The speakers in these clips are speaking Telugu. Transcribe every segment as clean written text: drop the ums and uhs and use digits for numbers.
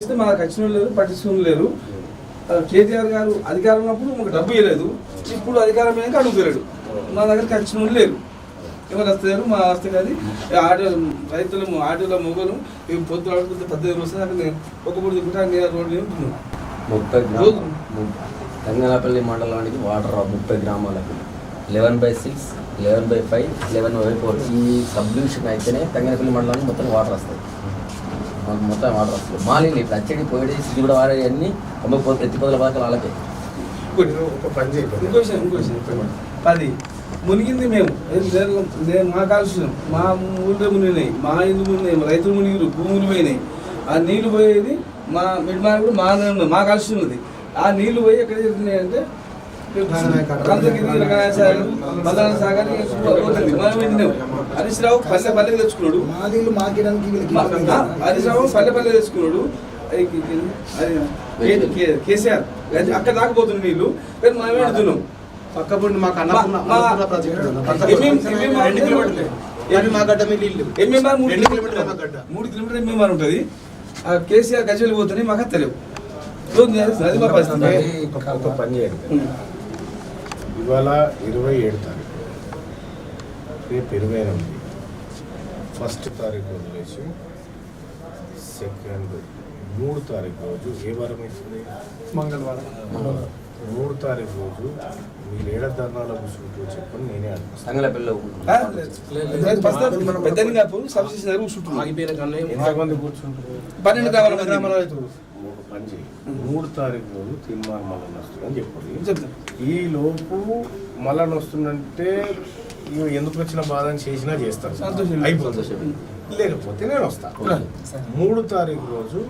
మాకు వచ్చిన లేరు, పట్టించుకుని లేరు. కేటీఆర్ గారు అధికారం ఉన్నప్పుడు మాకు డబ్బు ఇవ్వలేదు, ఇప్పుడు అధికారం అయ్యాక అడుగుతలేడు. మా దగ్గరికి వచ్చిన లేరు, ఎవరు వస్తలేరు. మా వస్తే కానీ ఆటో రైతుల ఆటోల మొగలు పొద్దు ఆడుకుంటే 18 వస్తుంది. అక్కడ నేను ఒక పూట దిగుతా రోడ్డు మీద ఉంటున్నాను. తంగనపల్లి మండలానికి వాటర్ 30 గ్రామాలకు 11/6, 11/5, 11/4 ఈ సబ్ డివిజన్ అయితేనే తంగనపల్లి మండలానికి మొత్తం వాటర్ వస్తాయి. మాకు మొత్తం వాటర్ వస్తుంది. మాలిన్లు ఇప్పుడు అచ్చడి పోయి సిద్ధి కూడా వాడే అన్నీ ప్రతి పదుల వరకు వాళ్ళకే. ఇంకో విషయం 10 మునిగింది. మేము మా కాలుష్యం మా ఊళ్ళో మునిగినాయి, మా ఇల్లు మునిగినాయి, రైతులు మునిగిరు, భూములు పోయినాయి. ఆ నీళ్లు పోయేది మా మిడ్మార్ కూడా మా కాలుష్యం ఉంది. ఆ నీళ్లు పోయి ఎక్కడ జరుగుతున్నాయి అంటే హరీష్ రావు పల్లె తెచ్చుకున్నాడు. హరీష్ రావు పల్లె తెచ్చుకున్నాడు. కేసీఆర్ అక్కడ దాకపోతుంది నీళ్లు, కానీ మనమే అడుగుతున్నాం. పక్కపండి మాకు 3 కిలోమీటర్ ఎంఎంఆర్ ఉంటుంది. కేసీఆర్ గజలు పోతున్నాయి, మాకు తెలియవు. అది మా పరిస్థితి. ఒక పని చేయండి, ఇవాళ 27 తారీఖు, రేపు 28, 1 తారీఖు వదిలేసి 2, 3 తారీఖు రోజు ఏ వారం అవుతుంది? మంగళవారం. 3 తారీఖు రోజు మీరు ఏడ ధర్నాల కూర్చుంటూ చెప్పని నేనే అనిపిస్తాను. ఎంతమంది కూర్చుంటారు? 12 గ్రామాల పని చేయి. 3 తారీఖు రోజు తీర్మానం మళ్ళీ వస్తుందని చెప్పండి. ఈ లోపు మళ్ళీ వస్తుందంటే ఎందుకు వచ్చిన బాధ అని చేసినా చేస్తాను, అయిపోతుంది. లేకపోతే నేను వస్తాను. 3 తారీఖు రోజు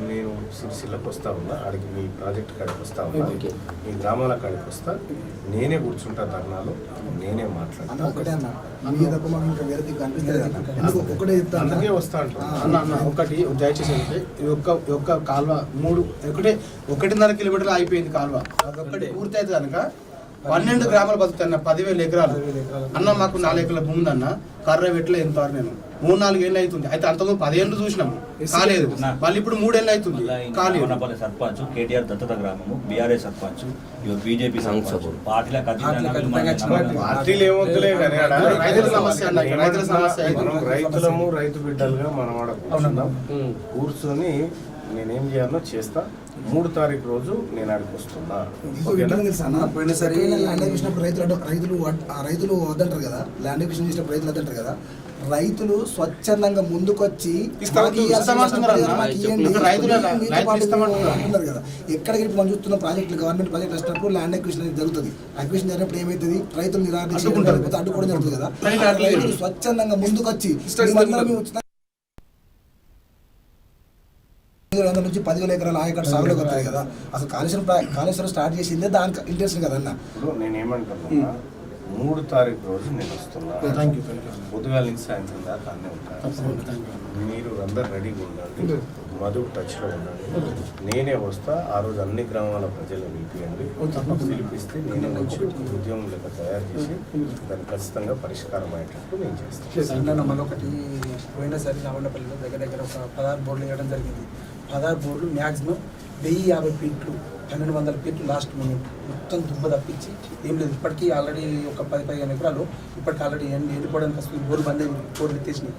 నేను సిరిసిల్లకు వస్తా ఉన్నా, అడిగి మీ ప్రాజెక్ట్ కాడికి వస్తా ఉన్నా, మీ గ్రామాల కాడికి వస్తా, నేనే కూర్చుంటా ధర్నాలు, నేనే మాట్లాడతాను. అందుకే వస్తా అంటాను. ఒకటి దయచేసి అంటే ఒక్క కాలువ 1.5 కిలోమీటర్లు అయిపోయింది కాలువ. అదొక్కటి పూర్తి అయితే కనుక 12 గ్రామాలు బతుకుతాయి. 10,000 ఎకరాలు అన్న. మాకు 4 ఎకరాల భూమి అన్న. కర్ర వెట్ల ఎంత నేను 3-4 ఏళ్ళు అవుతుంది. అయితే అంతకు 10 ఏళ్ళు చూసినాము, కాలేదు. మళ్ళీ ఇప్పుడు 3 ఏళ్ళు అవుతుంది, కాలేదు. సర్పంచ్ కేటీఆర్ దత్తత గ్రామము, బీఆర్ఎస్ సర్పంచ్, బీజేపీ పార్టీలు ఏమొద్దులే కానీ రైతుల సమస్య అన్న, రైతుల సమస్య. రైతులము రైతు బిడ్డలుగా మనం కూర్చొని నేనేం చేయాలో చేస్తా. 3 తారీఖు రోజు నేను ఆడికి వస్తున్నా. పోయినసారి ల్యాండ్ ఎక్విజిషన్ రైతులు వద్దంటారు కదా, ల్యాండ్ ఎక్విజిషన్ చేసినప్పుడు రైతులు వద్దంటారు కదా. రైతులు స్వచ్ఛందంగా ముందుకొచ్చి అంటున్నారు కదా. ఎక్కడికి మనం చూస్తున్న ప్రాజెక్టులు, గవర్నమెంట్ ప్రాజెక్ట్ వచ్చినప్పుడు ల్యాండ్ ఎక్విజిషన్ అనేది జరుగుతుంది. ఎక్విజిషన్ జరిగినప్పుడు ఏమవుతుంది, రైతులు అడ్డుకోవడం జరుగుతుంది కదా. రైతులు స్వచ్ఛందంగా ముందుకొచ్చి నుంచి 10,000 ఎకరాల ఆయకట్టు సాగులోకి వస్తాయి కదా. అసలు కాళేశ్వరం స్టార్ట్ చేసిందే దానికి ఇంట్రెస్ట్ కదా అన్న. ఇప్పుడు నేనేమంటున్నా, 3 తారీఖు రోజు నేను వస్తున్నా. పొద్దుగాల నుంచి సాయంత్రం దాకా అన్నీ ఉంటాను. మీరు అందరు రెడీగా ఉండండి, మధు టచ్లో ఉండండి. నేనే వస్తా. ఆ రోజు అన్ని గ్రామాల ప్రజలు పిలిపియండి, పిలిపిస్తే నేనే వచ్చి ఉద్యమం లెక్క తయారు చేసి దాన్ని ఖచ్చితంగా పరిష్కారం అయ్యేటట్టు నేను చేస్తాను. మరొకటి, పోయినసారి నవన్నపల్లిలో దగ్గర ఒక 16 బోర్డులు వేయడం జరిగింది. 16 బోర్డులు మ్యాక్సిమం 1050 ఫీట్లు, 1200 ఫీట్లు లాస్ట్ మూమెంట్ మొత్తం దుబ్బ తప్పించి ఏం లేదు. ఇప్పటికీ ఆల్రెడీ ఒక 10-15 ఎకరాలు ఇప్పటికి ఆల్రెడీ ఎండిపోవడానికి వస్తుంది. బోర్డు బంద్ అయింది, బోర్డు ఎత్తేసినాయి.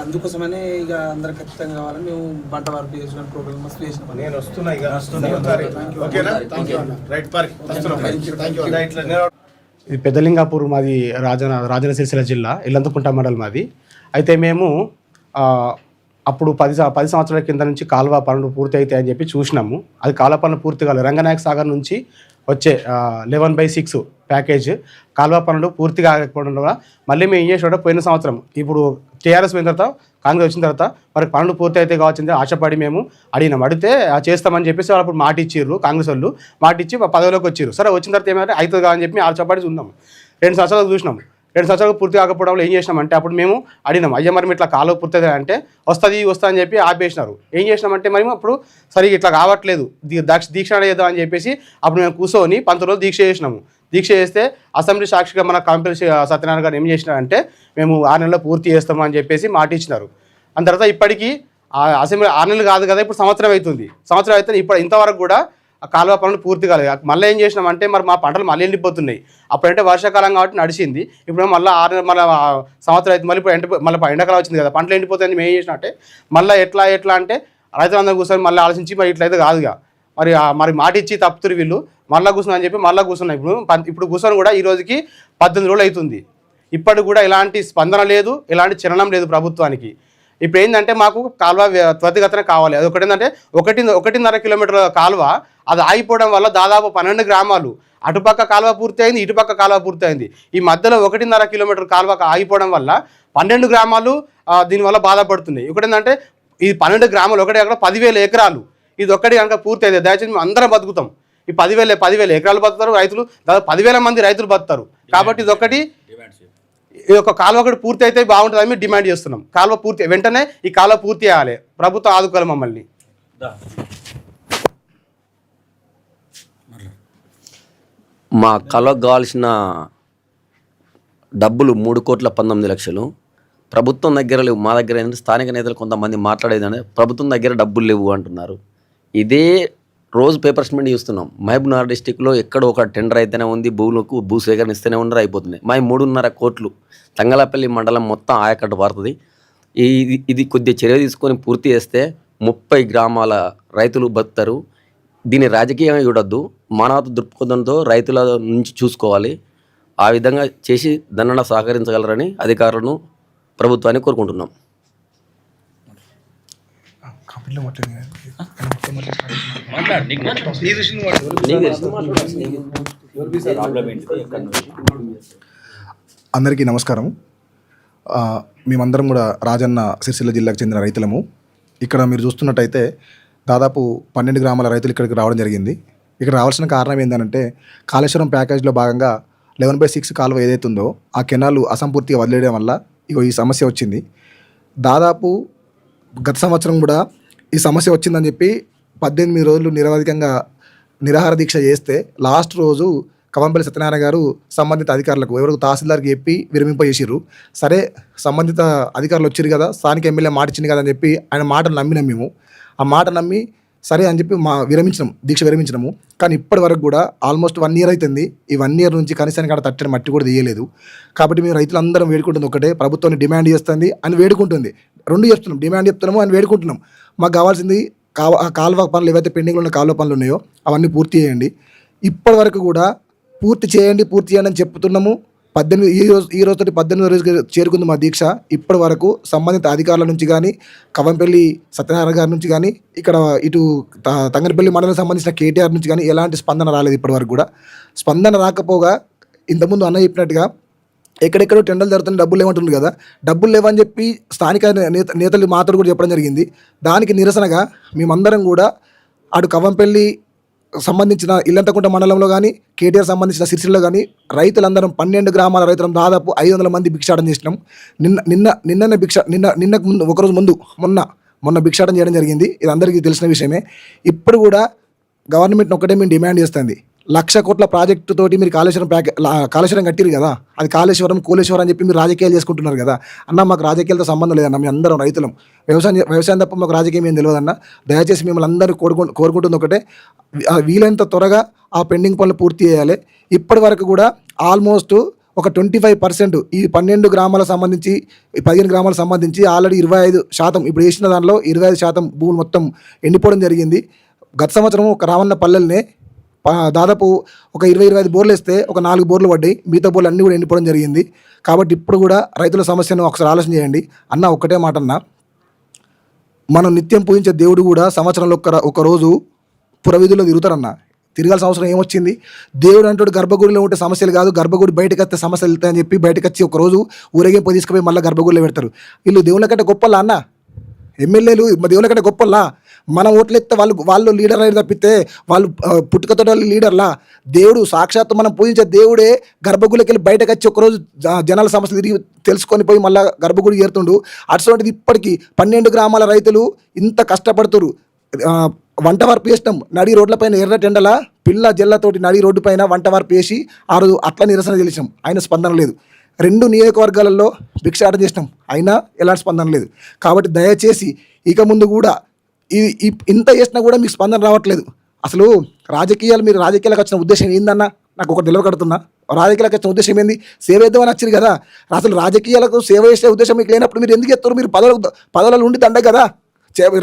అందుకోసమనే ఇక అందరూ ఖచ్చితంగా కావాలని మేము బంట వరకు చేసిన ప్రోగ్రామ్ మస్తు చేసిన. నేను వస్తున్నా. ఇది పెద్దలింగాపూర్, మాది రాజన్న సిరిసిల్ల జిల్లా, ఇల్లంతకుంట మండలం మాది. అయితే మేము అప్పుడు 10 సంవత్సరాల కింద నుంచి కాలువ పనులు పూర్తి అవుతాయి అని చెప్పి చూసినాము. అది కాలువ పనులు పూర్తి కాలేదు. రంగనాయక సాగర్ నుంచి వచ్చే 11/6 ప్యాకేజ్ కాలువ పనులు పూర్తిగా ఆగకపోవడం వల్ల మళ్ళీ మేము ఏం చేసాడో పోయిన సంవత్సరం, ఇప్పుడు టీఆర్ఎస్ పోయిన తర్వాత కాంగ్రెస్ వచ్చిన తర్వాత మనకి పనులు పూర్తి అయితే కావాల్సిందే ఆశపడి మేము అడిగినాం. అడిగితే చేస్తామని చెప్పేసి వాళ్ళు అప్పుడు మాట ఇచ్చిర్రు. కాంగ్రెస్ వాళ్ళు మాట ఇచ్చి 10లోకి వచ్చారు. సరే, వచ్చిన తర్వాత ఏమైనా అవుతుంది అని చెప్పి ఆశపడి ఉన్నాము. 2 సంవత్సరాలు చూసినాము. 2 సంవత్సరాలు పూర్తి కాకపోవడంలో ఏం చేసినామంటే, అప్పుడు మేము అడిగినాం, అయ్యా మరి ఇట్లా కాలువ పూర్తి అంటే వస్తా అని చెప్పి ఆపేసినారు. ఏం చేసినామంటే మరి అప్పుడు సరిగ్గా ఇట్లా కావట్లేదు, దీక్ష చేద్దాం అని చెప్పేసి అప్పుడు మేము కూర్చొని 19 రోజులు దీక్ష చేసినాము. దీక్ష చేస్తే అసెంబ్లీ సాక్షిగా మన కాంపిల్సి సత్యనారాయణ గారు ఏం చేసినారంటే, మేము 6 నెలల్లో పూర్తి చేస్తామని చెప్పేసి మాట ఇచ్చినారు. అంత తర్వాత ఇప్పటికీ అసెంబ్లీ 6 నెలలు కాదు కదా, ఇప్పుడు సంవత్సరం అవుతుంది. సంవత్సరం అయితే ఇప్పుడు ఇంతవరకు కూడా ఆ కాలువ పనులు పూర్తి కాలేదు. మళ్ళీ ఏం చేసినామంటే మరి మా పంటలు మళ్ళీ ఎండిపోతున్నాయి. అప్పుడంటే వర్షాకాలం కాబట్టి నడిచింది. ఇప్పుడు మళ్ళీ 6 నెలలు మళ్ళీ సంవత్సరం అయితే మళ్ళీ ఇప్పుడు మళ్ళీ ఎండాకాలం వచ్చింది కదా, పంటలు ఎండిపోతాయని మేము ఏం చేసినట్టే మళ్ళీ ఎట్లా అంటే రైతులందరూ కూర్చొని మళ్ళీ ఆలోచించి మరి ఇట్లయితే కాదుగా, మరి మాట ఇచ్చి తప్పుతురు వీళ్ళు, మళ్ళీ కూర్చున్నా అని చెప్పి మళ్ళీ కూర్చున్నాయి. ఇప్పుడు కూర్చొని కూడా ఈ రోజుకి 18 రోజులు అవుతుంది. ఇప్పటికి కూడా ఎలాంటి స్పందన లేదు, ఎలాంటి చలనం లేదు ప్రభుత్వానికి. ఇప్పుడు ఏంటంటే మాకు కాలువ త్వరితగతిన కావాలి. అది ఒకటి ఏంటంటే 1.5 కిలోమీటర్ల కాలువ అది ఆగిపోవడం వల్ల దాదాపు 12 గ్రామాలు, అటుపక్క కాలువ పూర్తి అయింది, ఇటుపక్క కాలువ పూర్తి అయింది. ఈ మధ్యలో 1.5 కిలోమీటర్ కాలువ ఆగిపోవడం వల్ల 12 గ్రామాలు దీనివల్ల బాధపడుతున్నాయి. ఒకటి ఏంటంటే ఈ 12 గ్రామాలు ఒకటి అక్కడ 10,000 ఎకరాలు, ఇది ఒక్కటి కనుక పూర్తి అయితే దయచేసి మేము అందరం బతుకుతాం. ఈ 10,000 ఎకరాలు బతుకుతారు రైతులు, దాదాపు 10,000 మంది రైతులు బతుకుతారు. కాబట్టి ఇది ఒకటి, ఈ యొక్క కాలువ ఒకటి పూర్తి అయితే బాగుంటుందని మేము డిమాండ్ చేస్తున్నాం. కాలువ పూర్తి వెంటనే ఈ కాలువ పూర్తి చేయాలి, ప్రభుత్వం ఆదుకోవాలి మమ్మల్ని. మా కాలువకు కావాల్సిన డబ్బులు 3,19,00,000 ప్రభుత్వం దగ్గర లేవు. మా దగ్గర ఏంటంటే స్థానిక నేతలు కొంతమంది మాట్లాడేదంటే ప్రభుత్వం దగ్గర డబ్బులు లేవు అంటున్నారు. ఇదే రోజు పేపర్స్ మీద చూస్తున్నాం. మహబూబ్నగర్ డిస్టిక్లో ఎక్కడో ఒక టెండర్ అయితేనే ఉంది, భూములకు భూసేకరణ ఇస్తేనే ఉన్నారు, అయిపోతున్నాయి. మా 3.5 కోట్లు తంగలపల్లి మండలం మొత్తం ఆయకట్టు పారుతుంది. ఇది కొద్దిగా చర్య తీసుకొని పూర్తి చేస్తే 30 గ్రామాల రైతులు బతుకుతారు. దీన్ని రాజకీయంగా చూడొద్దు, మానవత దృక్పథంతో రైతుల నుంచి చూసుకోవాలి. ఆ విధంగా చేసి దండన సహకరించగలరని అధికారులను ప్రభుత్వాన్ని కోరుకుంటున్నాం. అందరికీ నమస్కారం. మేమందరం కూడా రాజన్న సిరిసిల్ల జిల్లాకు చెందిన రైతులము. ఇక్కడ మీరు చూస్తున్నట్టయితే దాదాపు 12 గ్రామాల రైతులు ఇక్కడికి రావడం జరిగింది. ఇక్కడ రావాల్సిన కారణం ఏంటంటే కాళేశ్వరం ప్యాకేజ్లో భాగంగా 11/6 కాలువ ఏదైతే ఉందో ఆ కెనాలు అసంపూర్తిగా వదిలేయడం వల్ల ఈ సమస్య వచ్చింది. దాదాపు గత సంవత్సరం కూడా ఈ సమస్య వచ్చిందని చెప్పి 18 రోజులు నిరవధికంగా నిరాహార దీక్ష చేస్తే లాస్ట్ రోజు కవంపల్లి సత్యనారాయణ గారు సంబంధిత అధికారులకు ఎవరికి తహసీల్దార్కి చెప్పి విరమింపజేసిర్రు. సరే సంబంధిత అధికారులు వచ్చారు కదా, స్థానిక ఎమ్మెల్యే మాట ఇచ్చింది కదా అని చెప్పి ఆయన మాటను నమ్మినాం మేము. ఆ మాట నమ్మి సరే అని చెప్పి దీక్ష విరమించినాము. కానీ ఇప్పటి వరకు కూడా ఆల్మోస్ట్ 1 year అవుతుంది. ఈ 1 year నుంచి కనీసానికి అక్కడ తట్టని మట్టి కూడా తీయలేదు. కాబట్టి మేము రైతులందరం వేడుకుంటుంది ఒకటే, ప్రభుత్వాన్ని డిమాండ్ చేస్తుంది అని వేడుకుంటుంది. 2 చెప్తున్నాం, డిమాండ్ చెప్తున్నాము అని వేడుకుంటున్నాం. మాకు కావాల్సింది కాలువ పనులు ఏవైతే పెండింగ్లో ఉన్న కాలువ పనులు ఉన్నాయో అవన్నీ పూర్తి చేయండి. ఇప్పటి వరకు కూడా పూర్తి చేయండి అని చెప్తున్నాము. ఈ రోజుతో 18 రోజుకి చేరుకుంది మా దీక్ష. ఇప్పటి వరకు సంబంధిత అధికారుల నుంచి కానీ, కవంపల్లి సత్యనారాయణ గారి నుంచి కానీ, ఇక్కడ ఇటు తంగనపల్లి మండలం సంబంధించిన కేటీఆర్ నుంచి కానీ ఎలాంటి స్పందన రాలేదు. ఇప్పటి వరకు కూడా స్పందన రాకపోగా ఇంతకుముందు అన్న చెప్పినట్టుగా ఎక్కడెక్కడో టెండర్లు జరుగుతున్న డబ్బులు లేవంటుంది కదా, డబ్బులు లేవని చెప్పి స్థానిక నేతలు మాత్రం కూడా చెప్పడం జరిగింది. దానికి నిరసనగా మేమందరం కూడా అటు కవంపల్లి సంబంధించిన ఇల్లంతకుంట మండలంలో కానీ, కేటీఆర్ సంబంధించిన సిరిసిల్లో కానీ రైతులందరం 12 గ్రామాల రైతులం దాదాపు 500 మంది భిక్షాటన చేసినాం. నిన్నకు ముందు ఒకరోజు ముందు మొన్న భిక్షాటన చేయడం జరిగింది. ఇది అందరికీ తెలిసిన విషయమే. ఇప్పుడు కూడా గవర్నమెంట్ ఒకటే మేము డిమాండ్ చేస్తుంది, 1,00,000 కోట్ల ప్రాజెక్టు తోటి మీరు కాళేశ్వరం కట్టిరు కదా, అది కోలేశ్వరం అని చెప్పి మీరు రాజకీయాలు చేసుకుంటున్నారు కదా అన్న. మాకు రాజకీయాలతో సంబంధం లేదన్న, మేము అందరం రైతులం, వ్యవసాయం తప్ప మాకు రాజకీయం ఏం తెలియదన్న. దయచేసి మిమ్మల్ని అందరూ కోరుకుంటుంది ఒకటే, వీలైనంత త్వరగా ఆ పెండింగ్ పనులు పూర్తి చేయాలి. ఇప్పటి వరకు కూడా ఆల్మోస్ట్ ఒక 25% ఈ 12 గ్రామాలకు సంబంధించి 15 గ్రామాలకు సంబంధించి ఆల్రెడీ 25%, ఇప్పుడు వేసిన దానిలో 25% భూములు మొత్తం ఎండిపోవడం జరిగింది. గత సంవత్సరం ఒక రావన్న పల్లెల్నే దాదాపు ఒక 20-25 బోర్లు వేస్తే ఒక 4 బోర్లు పడ్డాయి, మిగతా బోర్లు అన్నీ కూడా ఎండిపోవడం జరిగింది. కాబట్టి ఇప్పుడు కూడా రైతుల సమస్యను ఒకసారి ఆలోచన చేయండి అన్న. ఒక్కటే మాట అన్న, మనం నిత్యం పూజించే దేవుడు కూడా సంవత్సరంలో ఒక రోజు పురవీధుల్లో తిరుగుతారన్న. తిరగాల్సిన అవసరం ఏమొచ్చింది? దేవుడు అంటాడు గర్భగుడిలో ఉంటే సమస్యలు కాదు, గర్భగుడి బయటకు వస్తే సమస్యలు వెళ్తాయని చెప్పి బయటకు వచ్చి ఒక రోజు ఊరేగింపు తీసుకుపోయి మళ్ళీ గర్భగుడిలో పెడతారు. వీళ్ళు దేవుళ్ళ కంటే గొప్పలా అన్న, ఎమ్మెల్యేలు దేవుళ్ళ కంటే గొప్పలా? మనం ఓట్లు ఎత్తే వాళ్ళు లీడర్ అయ్యి తప్పితే వాళ్ళు పుట్టుకతో లీడర్లా? దేవుడు సాక్షాత్తు మనం పూజించే దేవుడే గర్భగుడికి వెళ్ళి బయటకు వచ్చి ఒకరోజు జనాల సమస్యలు తిరిగి తెలుసుకొని పోయి మళ్ళీ గర్భగుడికి చేరుతుండు. అటువంటిది ఇప్పటికీ 12 గ్రామాల రైతులు ఇంత కష్టపడుతురు. వంట వార్పు వేసినాం, నడి రోడ్లపైన ఎర్ర టెండల పిల్ల జల్లతోటి నడి రోడ్డు పైన వంట వార్పు వేసి ఆ రోజు అట్లా నిరసన తెలిసాం. ఆయన స్పందన లేదు. 2 నియోజకవర్గాలలో భిక్షాటన చేసినాం, అయినా ఎలాంటి స్పందన లేదు. కాబట్టి దయచేసి ఇక ముందు కూడా ఇంత చేసినా కూడా మీకు స్పందన రావట్లేదు. అసలు మీరు రాజకీయాలకు వచ్చిన ఉద్దేశం ఏందన్నా నాకు ఒకటి నిలవకడుతున్నా. రాజకీయాలకు వచ్చిన ఉద్దేశం ఏంది? సేవ చేద్దామని వచ్చింది కదా. అసలు రాజకీయాలకు సేవ చేసే ఉద్దేశం మీకు లేనప్పుడు మీరు ఎందుకు ఎత్తారు? మీరు పదవులలో ఉండి దండ కదా,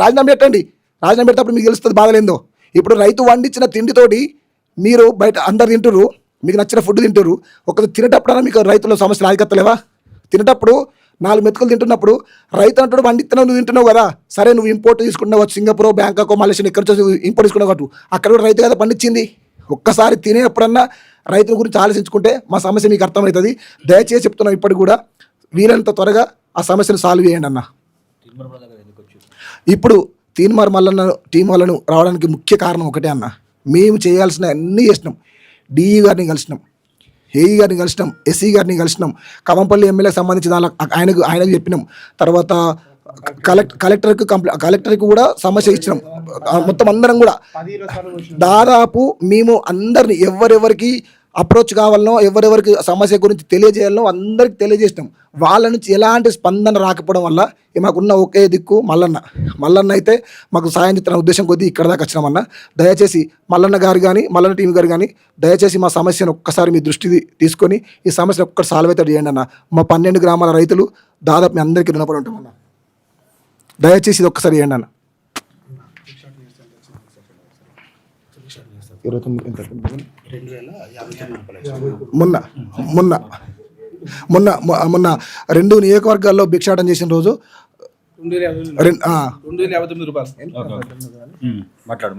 రాజీనామా పెట్టండి. రాజీనామా పెడితే మీకు తెలుస్తుంది బాధలేందో. ఇప్పుడు రైతు వండించిన తిండితోటి మీరు బయట అందరు తింటారు, మీకు నచ్చిన ఫుడ్ తింటారు. ఒకసారి తినేటప్పుడైనా మీకు రైతుల సమస్యలు ఆధికత్తలేవా? తినేటప్పుడు 4 మెతుకులు తింటున్నప్పుడు రైతు అంటాడు వండిస్తున్నావు, నువ్వు తింటున్నావు కదా, సరే నువ్వు ఇంపోర్ట్ తీసుకున్నావు, సింగపూర్, బ్యాంకాక్, మలేషియా ఇక్కడ ఇంపోర్ట్ తీసుకున్నావు కాబట్టి అక్కడ కూడా రైతు కదా పండించింది. ఒక్కసారి తినేప్పుడన్నా రైతుల గురించి ఆలోచించుకుంటే మా సమస్య మీకు అర్థమవుతుంది. దయచేసి చెప్తున్నాం, ఇప్పటికి కూడా వీలైనంత త్వరగా ఆ సమస్యను సాల్వ్ చేయండి అన్న. ఇప్పుడు తీన్మార్ మల్లన్న టీం వాళ్ళను రావడానికి ముఖ్య కారణం ఒకటే అన్న, మేము చేయాల్సిన అన్నీ చేసినాం. డిఈ గారిని కలిసినాం, ఏఈ గారిని కలిసినాం, ఎస్సీ గారిని కలిసినాం, కవంపల్లి ఎమ్మెల్యేకి సంబంధించిన ఆయనకు చెప్పినాం. తర్వాత కలెక్టర్కి కూడా సమస్య ఇచ్చినాం. మొత్తం అందరం కూడా దాదాపు మేము అందరిని ఎవరెవరికి అప్రోచ్ కావాలనో, ఎవరెవరికి సమస్య గురించి తెలియజేయాలనో అందరికి తెలియజేసినాం. వాళ్ళ నుంచి ఎలాంటి స్పందన రాకపోవడం వల్ల మాకున్న ఒకే దిక్కు మల్లన్న అయితే మాకు సాయం చేస్తున్న ఉద్దేశం కొద్దీ ఇక్కడ దాకా వచ్చినామన్నా. దయచేసి మల్లన్న గారు కానీ మల్లన్న టీం గారు కానీ దయచేసి మా సమస్యను ఒక్కసారి మీ దృష్టి తీసుకొని ఈ సమస్యను ఒక్కటి సాల్వ్ అయితే చేయండి అన్న. మా 12 గ్రామాల రైతులు దాదాపు మీ అందరికీ రుణపడి ఉంటామన్నా. దయచేసి ఇది ఒక్కసారి చేయండి అన్న. మొన్న 2 నియోజకవర్గాల్లో భిక్షాటన చేసిన రోజు 259 రూపాయలు. మాట్లాడు.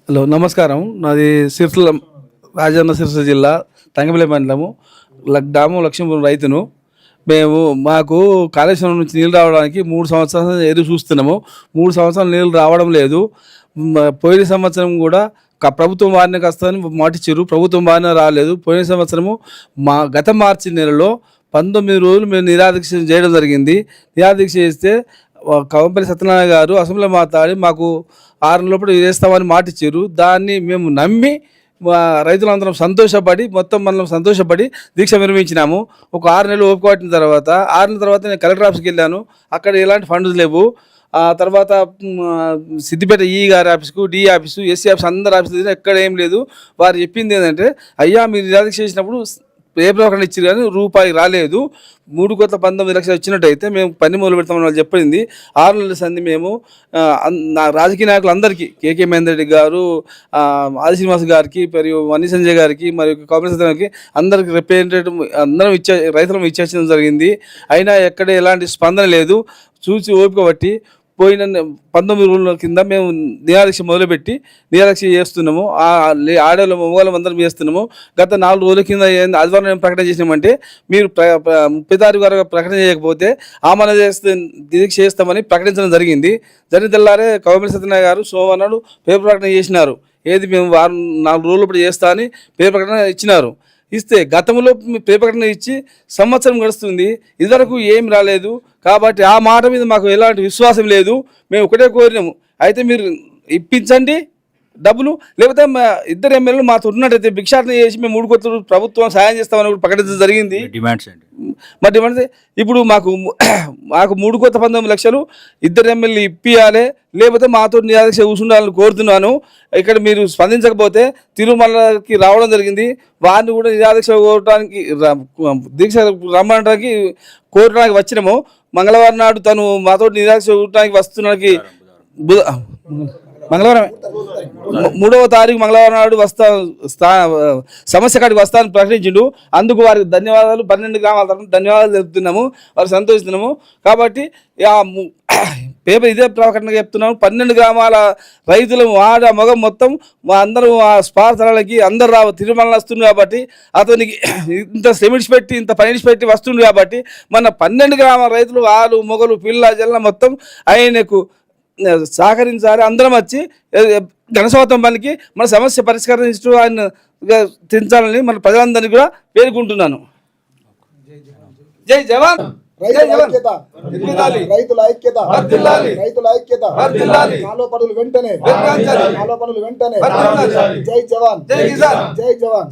హలో, నమస్కారం. నాది రాజన్న సిరిసిల్ల జిల్లా తంగపల్లి మండలము గ్రామం లక్ష్మీపురం రైతును. మాకు కాళేశ్వరం నుంచి నీళ్ళు రావడానికి 3 సంవత్సరాలు ఎదురు చూస్తున్నాము. 3 సంవత్సరాలు నీళ్ళు రావడం లేదు. పోయిన సంవత్సరం కూడా ప్రభుత్వం బారిన వస్తుందని మాటిచ్చారు, ప్రభుత్వం బారిన రాలేదు. పోయిన సంవత్సరము గత మార్చి నెలలో 19 రోజులు మేము నిరాదీక్ష చేయడం జరిగింది. నిరాదీక్ష చేస్తే కవంపల్లి సత్యనారాయణ గారు అసెంబ్లీలో మాట్లాడి మాకు 6 నెలల లోపల చేస్తామని మాటిచ్చారు. దాన్ని మేము నమ్మి రైతులందరం సంతోషపడి మనం సంతోషపడి దీక్ష నిర్వహించినాము. ఒక 6 నెలలు ఓపిక పట్టిన తర్వాత 6 నెలల తర్వాత నేను కలెక్టర్ ఆఫీస్కి వెళ్ళాను. అక్కడ ఎలాంటి ఫండ్స్ లేవు. ఆ తర్వాత సిద్దిపేట ఈ గారి ఆఫీస్కు, డి ఆఫీసు, ఎస్సీ ఆఫీస్ అందరి ఆఫీసు ఎక్కడ ఏం లేదు. వారు చెప్పింది ఏంటంటే, అయ్యా మీరు నిరాదీక్ష చేసినప్పుడు పేపర్ ఒకటి ఇచ్చారు కానీ రూపాయి రాలేదు. 3,19 లక్షలు వచ్చినట్టయితే మేము పని మొదలు పెడతామని వాళ్ళు చెప్పింది. 6 నెలల సంది మేము రాజకీయ నాయకులందరికీ, కేకే మహేందర్ రెడ్డి గారు, ఆది శ్రీనివాస్ గారికి, మరియు వన్ని సంజయ్ గారికి, మరియు కాంగ్రెస్ గారికి అందరికి రిప్రజెంటేటివ్ అందరం రైతులను ఇచ్చేయడం జరిగింది. అయినా ఎక్కడ ఎలాంటి స్పందన లేదు. చూసి ఓపిక బట్టి పోయిన 19 రోజుల కింద మేము నిరాదీక్ష మొదలుపెట్టి నిరాదీక్ష చేస్తున్నాము. ఆడవాళ్ళ మగవాళ్ళం అందరం చేస్తున్నాము. గత 4 రోజుల కింద ఆదివారం మేము ప్రకటన చేసినామంటే, మీరు 30 తారీఖు వరకు ప్రకటన చేయకపోతే ఆమరణ దీక్ష చేస్తామని ప్రకటించడం జరిగింది. జరిగిన తెల్లారే కవంపల్లి సత్యనారాయణ గారు సోమవారం నాడు పేపర్ ప్రకటన చేసినారు. ఏది మేము 4 రోజులు ఇప్పుడు చేస్తా అని పేపర్ ప్రకటన ఇచ్చినారు. ఇస్తే గతంలో పేపర్ ప్రకటన ఇచ్చి సంవత్సరం గడుస్తుంది, ఇదివరకు ఏం రాలేదు. కాబట్టి ఆ మాట మీద మాకు ఎలాంటి విశ్వాసం లేదు. మేము ఒకటే కోరినాము, అయితే మీరు ఇప్పించండి డబ్బులు, లేకపోతే ఇద్దరు ఎమ్మెల్యేలు మాతో ఉన్నట్టయితే భిక్షాటన చేసి మేము 3 కోట్ల ప్రభుత్వం సాయం చేస్తామని కూడా ప్రకటించడం జరిగింది. డిమాండ్స్ ఏంటి? మా డిమాండ్స్ ఇప్పుడు మాకు 3,19 లక్షలు ఇద్దరు ఎమ్మెల్యేలు ఇప్పియాలి, లేకపోతే మాతో నిరాదీక్ష కూర్చుండాలని కోరుతున్నాను. ఇక్కడ మీరు స్పందించకపోతే తిరుమలకి రావడం జరిగింది. వారిని కూడా నిరాదీక్ష కోరడానికి దీక్ష రమ్మడానికి కోరడానికి వచ్చినాము. మంగళవారం నాడు తను మాతో నిరాదీక్ష కూరడానికి వస్తున్నానికి మంగళవారం 3వ తారీఖు మంగళవారం నాడు సమస్య కాడికి వస్తానని ప్రకటించిండు. అందుకు వారికి ధన్యవాదాలు, 12 గ్రామాల తరఫున ధన్యవాదాలు తెలుపుతున్నాము, వారు సంతోషిస్తున్నాము. కాబట్టి పేపర్ ఇదే ప్రకటనగా చెప్తున్నాము, 12 గ్రామాల రైతులు ఆడ మగం మొత్తం అందరూ ఆ స్పార్థలకి అందరు తిరుమల వస్తుంది. కాబట్టి అతనికి ఇంత శ్రమించి పెట్టి ఇంత పని పెట్టి వస్తుంది. కాబట్టి మన 12 గ్రామాల రైతులు ఆలు మొగలు పిల్ల జల్ల మొత్తం ఆయనకు సహకరించాలి. అందరం వచ్చి ఘనస్వాతం పనికి మన సమస్య పరిష్కరించు ఆయన తెంచాలని మన ప్రజలందరినీ కూడా పేర్కొంటున్నాను. జై జవాన్. రైతుల ఐక్యత, కాలువ పనులు వెంటనే, జై జవాన్, జై జవాన్.